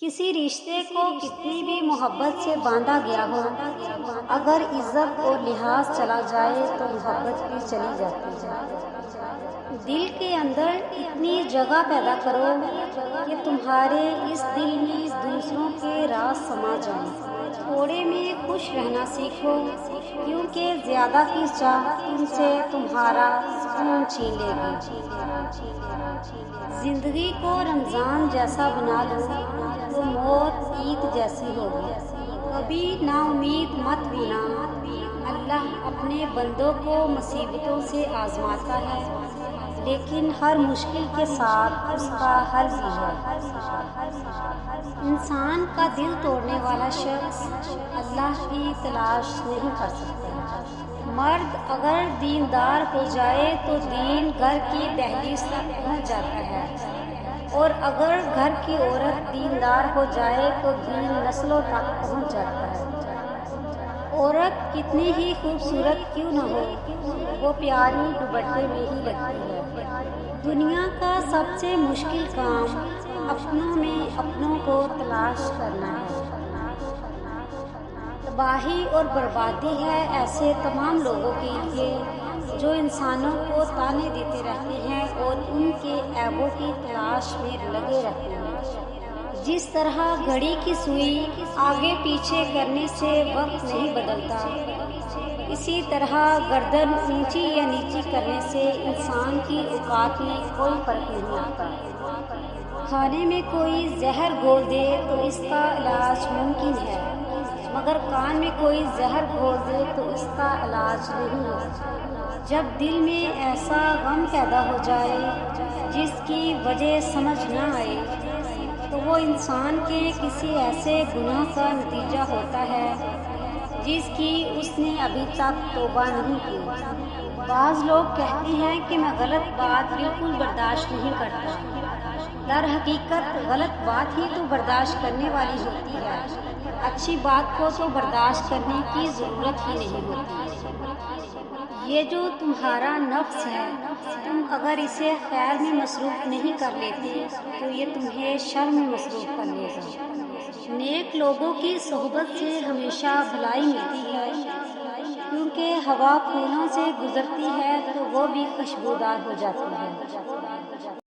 کسی رشتے کو کتنی بھی محبت سے باندھا گیا ہو، اگر عزت اور لحاظ چلا جائے تو محبت بھی چلی جاتی ہے۔ دل کے اندر اتنی جگہ پیدا کرو کہ تمہارے اس دل میں دوسروں کے راز سما جائیں۔ تھوڑے میں خوش رہنا سیکھو، کیونکہ زیادہ کی چاہ تم سے تمہارا سکون چھین لے گی۔ زندگی کو رمضان جیسا بنا لو تو موت عید جیسی ہوگی۔ کبھی نا امید مت ہونا، اللہ اپنے بندوں کو مصیبتوں سے آزماتا ہے، لیکن ہر مشکل کے ساتھ اس کا حل بھی ہے۔ انسان کا دل توڑنے والا شخص اللہ کی تلاش نہیں کر سکتا۔ مرد اگر دیندار ہو جائے تو دین گھر کی دہلیز تک پہنچ جاتا ہے، اور اگر گھر کی عورت دیندار ہو جائے تو دین نسلوں تک پہنچ جاتا ہے۔ عورت کتنی ہی خوبصورت کیوں نہ ہو، وہ پیاری دوپٹے میں ہی لگتی ہے۔ دنیا کا سب سے مشکل کام اپنوں میں اپنوں کو تلاش کرنا ہے۔ تباہی اور بربادی ہے ایسے تمام لوگوں کے لیے جو انسانوں کو تانے دیتے رہتے ہیں اور ان کے عیبوں کی تلاش میں لگے رہتے ہیں۔ جس طرح گھڑی کی سوئی آگے پیچھے کرنے سے وقت نہیں بدلتا، اسی طرح گردن اونچی یا نیچی کرنے سے انسان کی اوقات میں کوئی فرق نہیں آتا۔ کھانے میں کوئی زہر گھول دے تو اس کا علاج ممکن ہے، مگر کان میں کوئی زہر گھول دے تو اس کا علاج نہیں ہے۔ جب دل میں ایسا غم پیدا ہو جائے جس کی وجہ سمجھ نہ آئے تو وہ انسان کے کسی ایسے گناہ کا نتیجہ ہوتا ہے جس کی اس نے ابھی تک توبہ نہیں کی۔ بعض لوگ کہتے ہیں کہ میں غلط بات بالکل برداشت نہیں کرتا۔ در حقیقت غلط بات ہی تو برداشت کرنے والی ہوتی ہے، اچھی بات کو تو برداشت کرنے کی ضرورت ہی نہیں ہوتی۔ یہ جو تمہارا نفس ہے، تم اگر اسے خیر میں مصروف نہیں کر لیتے تو یہ تمہیں شر میں مصروف کر لے گا۔ نیک لوگوں کی صحبت سے ہمیشہ بھلائی ملتی ہے، کیونکہ ہوا پھولوں سے گزرتی ہے تو وہ بھی خوشبودار ہو جاتی ہے۔